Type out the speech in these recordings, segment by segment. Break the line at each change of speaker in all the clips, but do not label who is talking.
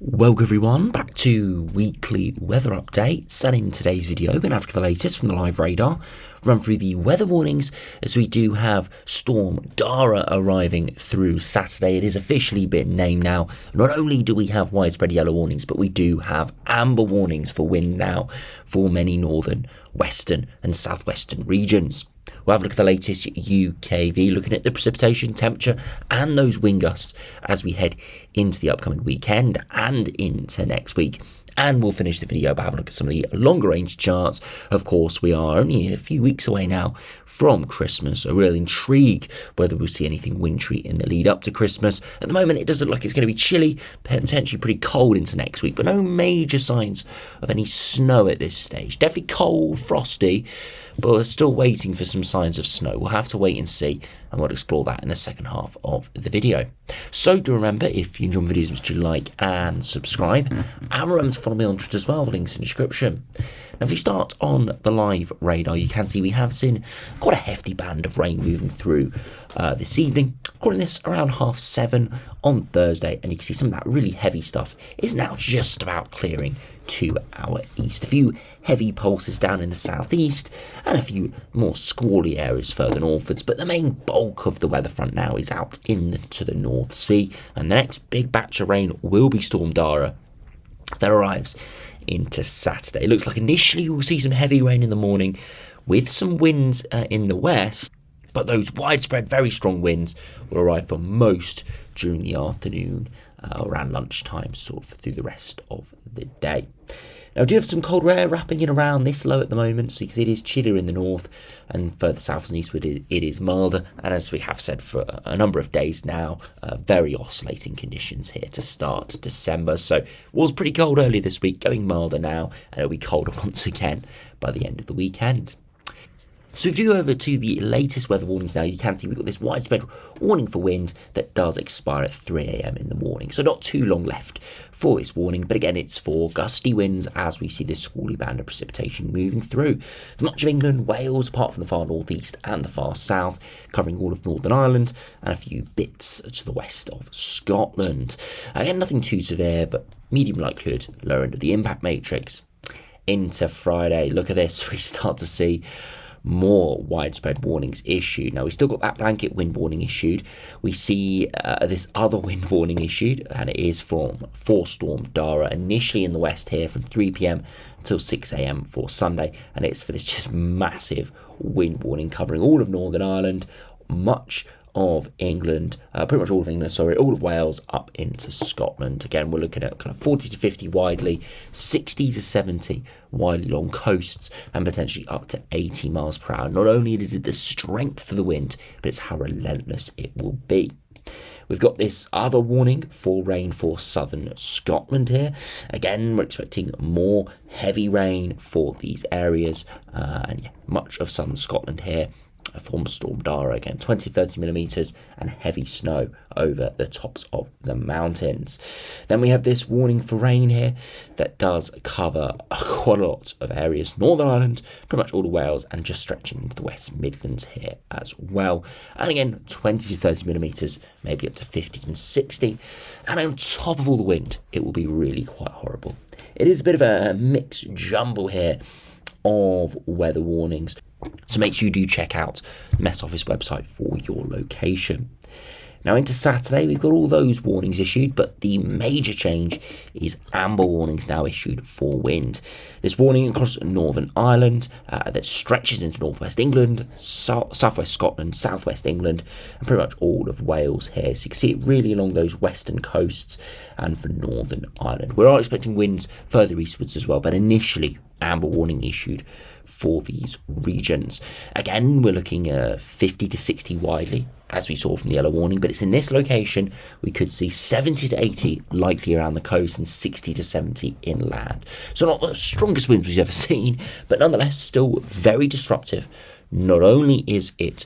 Welcome everyone back to weekly weather updates, and in today's video we're going to have the latest from the live radar, run through the weather warnings as we do have storm Darragh arriving through Saturday. It has officially been named now. Not only do we have widespread yellow warnings, but we do have amber warnings for wind now for many northern, western and southwestern regions. We'll have a look at the latest UKV, looking at the precipitation, temperature and those wind gusts as we head into the upcoming weekend and into next week. And we'll finish the video by having a look at some of the longer range charts. Of course, we are only a few weeks away now from Christmas. A real intrigue whether we'll see anything wintry in the lead up to Christmas. At the moment, it doesn't look like it's going to be chilly, potentially pretty cold into next week, but no major signs of any snow at this stage. Definitely cold, frosty, but we're still waiting for some signs of snow. We'll have to wait and see, and we'll explore that in the second half of the video. So do remember, if you enjoy my videos, which you like and subscribe, and remember to follow me on Twitter as well, the link's in the description. Now if we start on the live radar, you can see we have seen quite a hefty band of rain moving through this evening. Calling this around 7:30 on Thursday, and you can see some of that really heavy stuff is now just about clearing to our east. A few heavy pulses down in the southeast and a few more squally areas further northwards, but the main bulk of the weather front now is out into the North Sea, and the next big batch of rain will be storm Darragh that arrives into Saturday. It looks like initially we'll see some heavy rain in the morning with some winds in the west, but those widespread very strong winds will arrive for most during the afternoon, around lunchtime, sort of through the rest of the day. Now, we do have some colder air wrapping in around this low at the moment, so you can see it is chillier in the north, and further south and eastward it is milder. And as we have said for a number of days now, very oscillating conditions here to start December. So it was pretty cold earlier this week, going milder now, and it'll be colder once again by the end of the weekend. So if you go over to the latest weather warnings now, you can see we've got this widespread warning for wind that does expire at 3 a.m. in the morning. So not too long left for this warning, but again, it's for gusty winds as we see this squally band of precipitation moving through much of England, Wales, apart from the far northeast and the far south, covering all of Northern Ireland and a few bits to the west of Scotland. Again, nothing too severe, but medium likelihood, lower end of the impact matrix. Into Friday, look at this, we start to see more widespread warnings issued. Now, we still got that blanket wind warning issued. We see this other wind warning issued, and it is for storm Darragh, initially in the west here from 3 p.m. until 6 a.m. for Sunday, and it's for this just massive wind warning covering all of Northern Ireland, much of England, pretty much all of England, all of Wales up into Scotland. Again, we're looking at kind of 40 to 50 widely, 60 to 70 widely along coasts, and potentially up to 80 miles per hour. Not only is it the strength of the wind, but it's how relentless it will be. We've got this other warning for rain for southern Scotland here. Again, we're expecting more heavy rain for these areas, and yeah, much of southern Scotland here from storm Darragh. Again, 20-30 millimeters and heavy snow over the tops of the mountains. Then we have this warning for rain here that does cover quite a lot of areas, Northern Ireland, pretty much all of Wales, and just stretching into the West Midlands here as well. And again, 20-30 millimeters, maybe up to 50 and 60. And on top of all the wind, it will be really quite horrible. It is a bit of a mixed jumble here of weather warnings, so make sure you do check out the Met Office website for your location. Now into Saturday, we've got all those warnings issued, but the major change is amber warnings now issued for wind. This warning across Northern Ireland that stretches into northwest England, southwest Scotland, southwest England, and pretty much all of Wales here. So you can see it really along those western coasts and for Northern Ireland. We are expecting winds further eastwards as well, but initially amber warning issued for these regions. Again, we're looking at 50 to 60 widely, as we saw from the yellow warning, but it's in this location we could see 70 to 80 likely around the coast and 60 to 70 inland. So not the strongest winds we've ever seen, but nonetheless still very disruptive. Not only is it,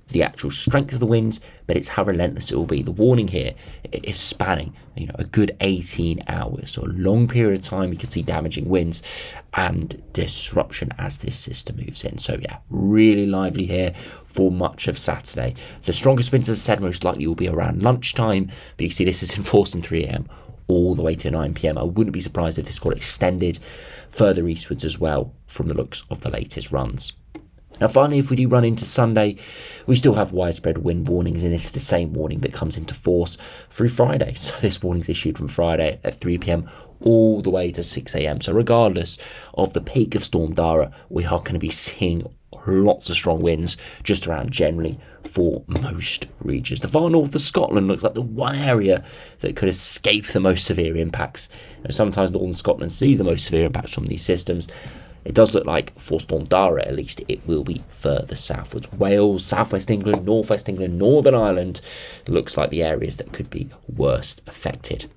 the actual strength of the winds, but it's how relentless it will be. The warning here is spanning, a good 18 hours, so a long period of time. You can see damaging winds and disruption as this system moves in. So yeah, really lively here for much of Saturday. The strongest winds, as I said, most likely will be around lunchtime, but you can see this is enforced in 3 a.m. all the way to 9 p.m. I wouldn't be surprised if this got extended further eastwards as well from the looks of the latest runs. Now finally, if we do run into Sunday, we still have widespread wind warnings, and this is the same warning that comes into force through Friday. So this warning is issued from Friday at 3 p.m. all the way to 6 a.m. So regardless of the peak of Storm Darragh, we are going to be seeing lots of strong winds just around generally for most regions. The far north of Scotland looks like the one area that could escape the most severe impacts. Sometimes northern Scotland sees the most severe impacts from these systems. It does look like for Storm Darragh, at least, it will be further southwards. Wales, southwest England, northwest England, Northern Ireland looks like the areas that could be worst affected.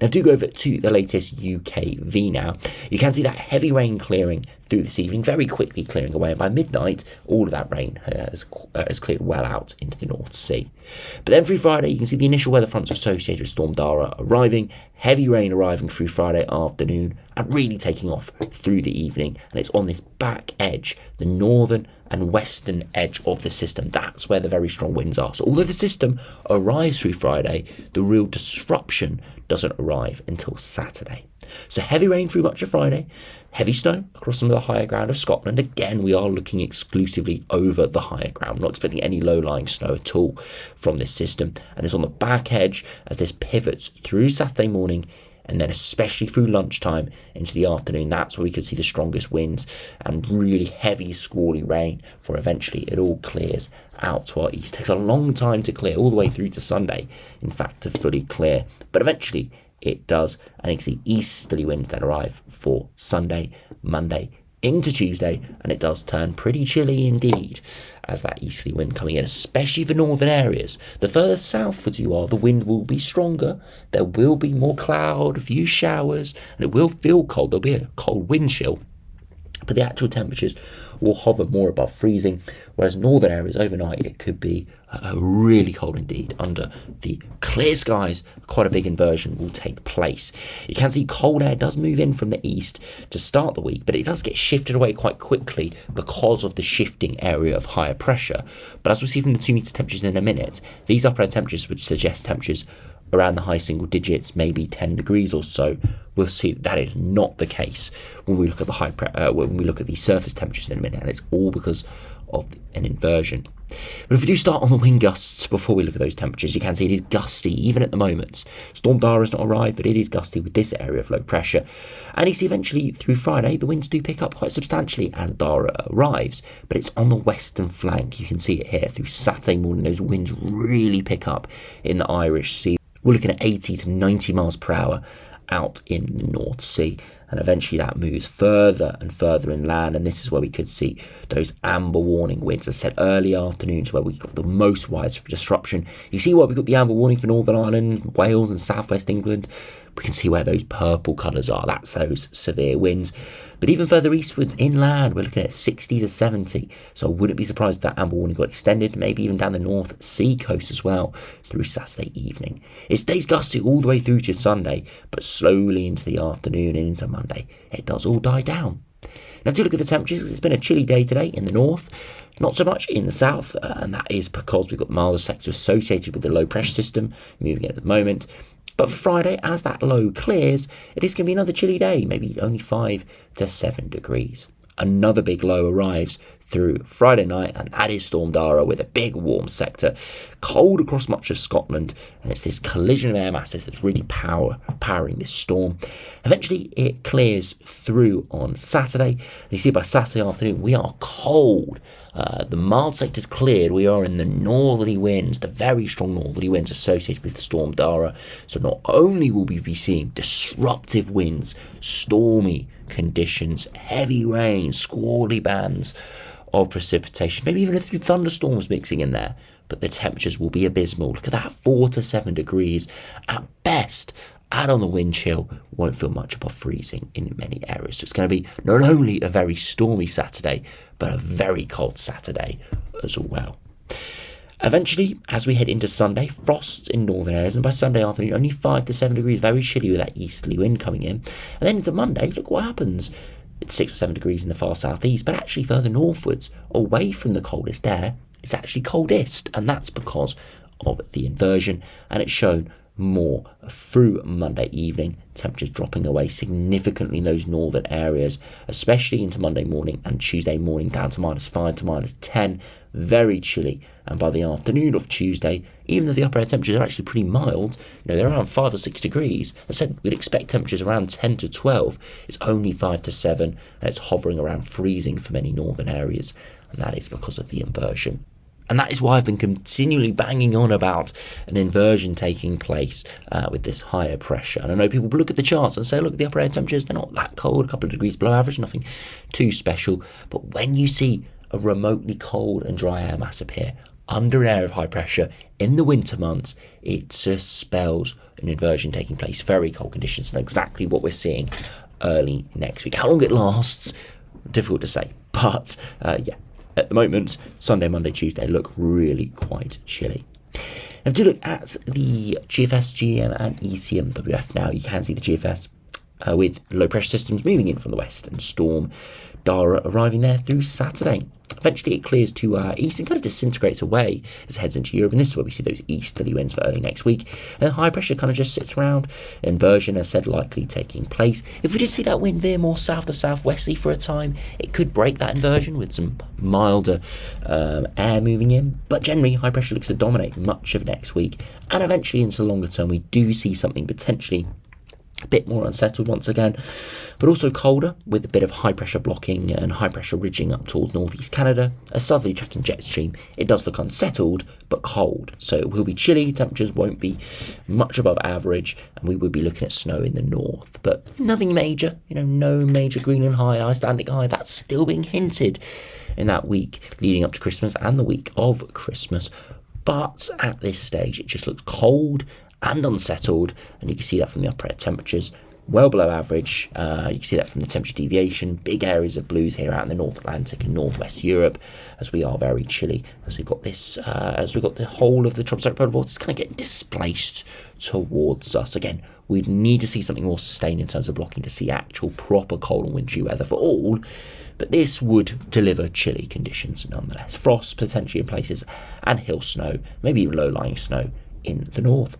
Now, do go over to the latest UKV now. You can see that heavy rain clearing through this evening, very quickly clearing away. And by midnight, all of that rain has cleared well out into the North Sea. But then through Friday, you can see the initial weather fronts associated with Storm Darragh arriving, heavy rain arriving through Friday afternoon and really taking off through the evening. And it's on this back edge, the northern and western edge of the system. That's where the very strong winds are. So although the system arrives through Friday, the real disruption doesn't arrive until Saturday. So heavy rain through much of Friday, heavy snow across some of the higher ground of Scotland. Again, we are looking exclusively over the higher ground, not expecting any low-lying snow at all from this system. And it's on the back edge as this pivots through Saturday morning, and then especially through lunchtime into the afternoon. That's where we could see the strongest winds and really heavy squally rain, for eventually it all clears out to our east. It takes a long time to clear, all the way through to Sunday, in fact, to fully clear. But eventually it does, and you can see easterly winds that arrive for Sunday, Monday, into Tuesday, and it does turn pretty chilly indeed as that easterly wind coming in, especially for northern areas. The further southwards you are, the wind will be stronger, there will be more cloud, a few showers, and it will feel cold. There'll be a cold wind chill, but the actual temperatures will hover more above freezing, whereas northern areas overnight it could be really cold indeed. Under the clear skies, quite a big inversion will take place. You can see cold air does move in from the east to start the week, but it does get shifted away quite quickly because of the shifting area of higher pressure. But as we'll see from the 2 meter temperatures in a minute, these upper temperatures would suggest temperatures around the high single digits, maybe 10 degrees or so. We'll see that is not the case when we look at the when we look at the surface temperatures in a minute, and it's all because of an inversion. But if we do start on the wind gusts before we look at those temperatures, you can see it is gusty even at the moment. Storm Darragh has not arrived, but it is gusty with this area of low pressure. And you see eventually through Friday, the winds do pick up quite substantially as Darragh arrives, but it's on the western flank. You can see it here through Saturday morning. Those winds really pick up in the Irish Sea. We're looking at 80 to 90 miles per hour out in the North Sea, and eventually that moves further and further inland, and this is where we could see those amber warning winds. As I said, early afternoons where we got the most widespread disruption. You see why we got the amber warning for Northern Ireland, Wales and southwest England. We can see where those purple colours are. That's those severe winds. But even further eastwards inland, we're looking at 60 to 70. So I wouldn't be surprised if that amber warning got extended, maybe even down the North Sea coast as well through Saturday evening. It stays gusty all the way through to Sunday, but slowly into the afternoon and into Monday, it does all die down. Now, to look at the temperatures, it's been a chilly day today in the north, not so much in the south, and that is because we've got milder sector associated with the low pressure system moving in at the moment. But for Friday, as that low clears, it is going to be another chilly day, maybe only 5 to 7 degrees. Another big low arrives through Friday night, and that is Storm Darragh with a big warm sector, cold across much of Scotland, and it's this collision of air masses that's really powering this storm. Eventually it clears through on Saturday, and you see by Saturday afternoon we are cold. The mild sector's cleared. We are in the northerly winds, the very strong northerly winds associated with the Storm Darragh. So not only will we be seeing disruptive winds, stormy conditions, heavy rain, squally bands of precipitation, maybe even a few thunderstorms mixing in there, but the temperatures will be abysmal. Look at that, 4 to 7 degrees at best. Add on the wind chill, won't feel much above freezing in many areas. So it's going to be not only a very stormy Saturday, but a very cold Saturday as well. Eventually, as we head into Sunday, frosts in northern areas, and by Sunday afternoon, only 5 to 7 degrees, very chilly with that easterly wind coming in. And then into Monday, look what happens. It's 6 or 7 degrees in the far southeast, but actually further northwards, away from the coldest air, it's actually coldest, and that's because of the inversion, and it's shown more through Monday evening. Temperatures dropping away significantly in those northern areas, especially into Monday morning and Tuesday morning, down to -5 to -10. Very chilly. And by the afternoon of Tuesday, even though the upper air temperatures are actually pretty mild, they're around 5 or 6 degrees. I said we'd expect temperatures around 10 to 12. It's only 5 to 7, and it's hovering around freezing for many northern areas. And that is because of the inversion. And that is why I've been continually banging on about an inversion taking place with this higher pressure. And I know people look at the charts and say, look, the upper air temperatures, they're not that cold, a couple of degrees below average, nothing too special. But when you see a remotely cold and dry air mass appear under an area of high pressure in the winter months, it just spells an inversion taking place. Very cold conditions, and exactly what we're seeing early next week. How long it lasts, difficult to say. But yeah. At the moment, Sunday, Monday, Tuesday look really quite chilly. Now, if you look at the GFS, GEM and ECMWF now, you can see the GFS with low pressure systems moving in from the west and storm Darragh arriving there through Saturday. Eventually it clears to east and kind of disintegrates away as it heads into Europe, and this is where we see those easterly winds for early next week. And high pressure kind of just sits around. Inversion, as said, likely taking place. If we did see that wind veer more south to southwesterly for a time, it could break that inversion with some milder air moving in. But generally, high pressure looks to dominate much of next week, and eventually into the longer term, we do see something potentially a bit more unsettled once again, but also colder with a bit of high pressure blocking and high pressure ridging up towards northeast Canada. A southerly tracking jet stream, it does look unsettled but cold, so it will be chilly. Temperatures won't be much above average, and we will be looking at snow in the north, but nothing major, no major Greenland high, Icelandic high. That's still being hinted in that week leading up to Christmas and the week of Christmas. But at this stage, it just looks cold and unsettled, and you can see that from the upper air temperatures, well below average. You can see that from the temperature deviation. Big areas of blues here out in the North Atlantic and Northwest Europe, as we are very chilly. As we've got this, as we've got the whole of the tropospheric polar vortex kind of getting displaced towards us. Again, we'd need to see something more sustained in terms of blocking to see actual proper cold and wintry weather for all. But this would deliver chilly conditions nonetheless. Frost potentially in places, and hill snow, maybe even low-lying snow in the north.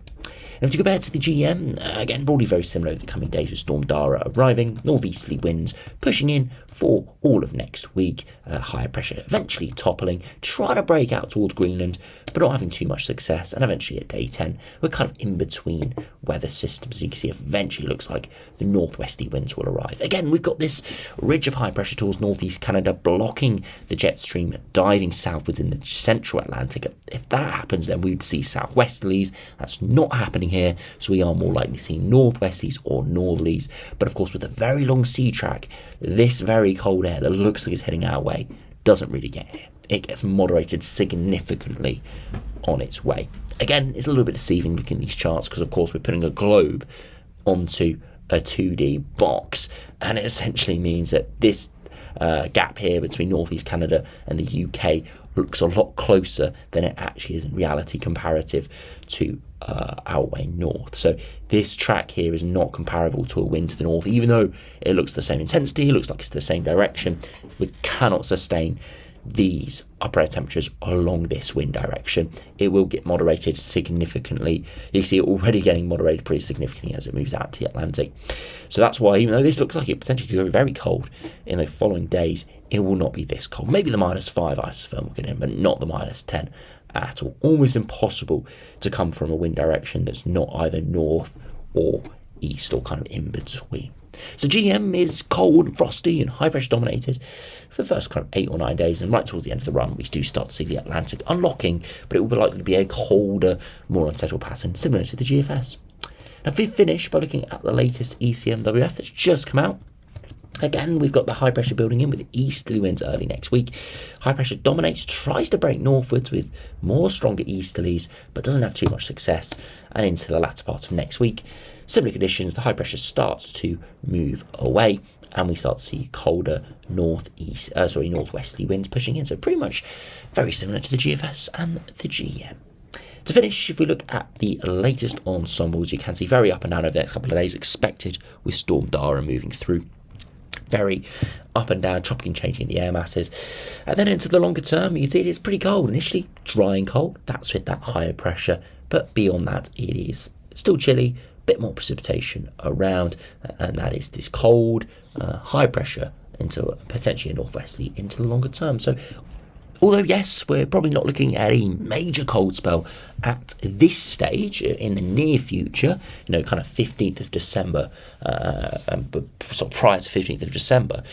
And if you compare it to the GM, again, broadly very similar over the coming days with storm Darragh arriving, northeasterly winds pushing in for all of next week, higher pressure eventually toppling, trying to break out towards Greenland, but not having too much success, and eventually at day 10, we're kind of in between weather systems. You can see eventually looks like the northwesterly winds will arrive. Again, we've got this ridge of high pressure towards northeast Canada blocking the jet stream, diving southwards in the central Atlantic. If that happens, then we'd see southwesterlies. That's not happening here, so we are more likely to see northwesties or northerlies. But of course, with a very long sea track, this very cold air that looks like it's heading our way doesn't really get here. It gets moderated significantly on its way. Again, it's a little bit deceiving looking at these charts because, of course, we're putting a globe onto a 2D box, and it essentially means that this gap here between northeast Canada and the UK looks a lot closer than it actually is in reality comparative to our way north. So this track here is not comparable to a wind to the north, even though it looks the same intensity, it looks like it's the same direction. We cannot sustain these upper air temperatures along this wind direction. It will get moderated significantly. You see it already getting moderated pretty significantly as it moves out to the Atlantic. So that's why, even though this looks like it potentially could go very cold in the following days, it will not be this cold. Maybe the -5 isotherm will get in, but not the -10 at all. Almost impossible to come from a wind direction that's not either north or east or kind of in between. So GM is cold and frosty and high pressure dominated for the first kind of 8 or 9 days, and right towards the end of the run we do start to see the Atlantic unlocking, but it will be likely to be a colder, more unsettled pattern similar to the GFS. Now if we finish by looking at the latest ECMWF that's just come out, again, we've got the high pressure building in with easterly winds early next week. High pressure dominates, tries to break northwards with more stronger easterlies, but doesn't have too much success, and into the latter part of next week, similar conditions, the high pressure starts to move away, and we start to see colder northwesterly winds pushing in. So pretty much very similar to the GFS and the GM. To finish, if we look at the latest ensembles, you can see very up and down over the next couple of days, expected with storm Darragh moving through. Very up and down, chopping and changing the air masses. And then into the longer term, you can see it is pretty cold. Initially dry and cold, that's with that higher pressure. But beyond that, it is still chilly, a bit more precipitation around, and that is this cold, high pressure into potentially a northwesterly into the longer term. So although, yes, we're probably not looking at a major cold spell at this stage in the near future, kind of 15th of December, but sort of prior to 15th of December,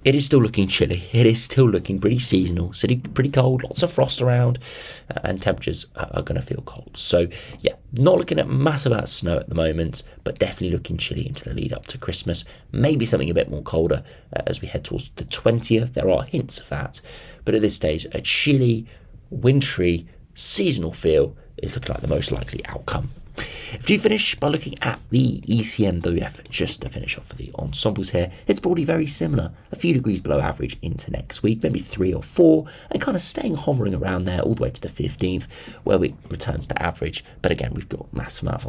it is still looking chilly. It is still looking pretty seasonal, pretty cold, lots of frost around, and temperatures are going to feel cold. So, yeah, not looking at massive amounts of snow at the moment, but definitely looking chilly into the lead up to Christmas. Maybe something a bit more colder as we head towards the 20th. There are hints of that. But at this stage, a chilly, wintry, seasonal feel is looking like the most likely outcome. If you finish by looking at the ECMWF, just to finish off for the ensembles here, it's broadly very similar. A few degrees below average into next week, maybe 3 or 4, and kind of staying hovering around there all the way to the 15th, where it returns to average. But again, we've got massive amount of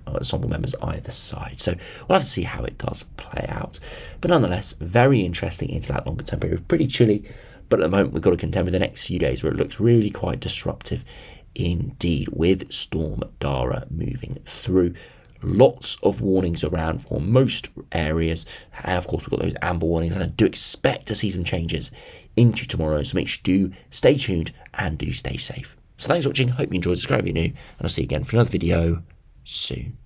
ensemble members either side, so we'll have to see how it does play out. But nonetheless, very interesting into that longer term period. Pretty chilly, but at the moment we've got to contend with the next few days where it looks really quite disruptive indeed, with Storm Darragh moving through. Lots of warnings around for most areas. Of course, we've got those amber warnings, and I do expect to see some changes into tomorrow, so make sure you do stay tuned and do stay safe. So thanks for watching, hope you enjoyed, subscribe if you're new, and I'll see you again for another video soon.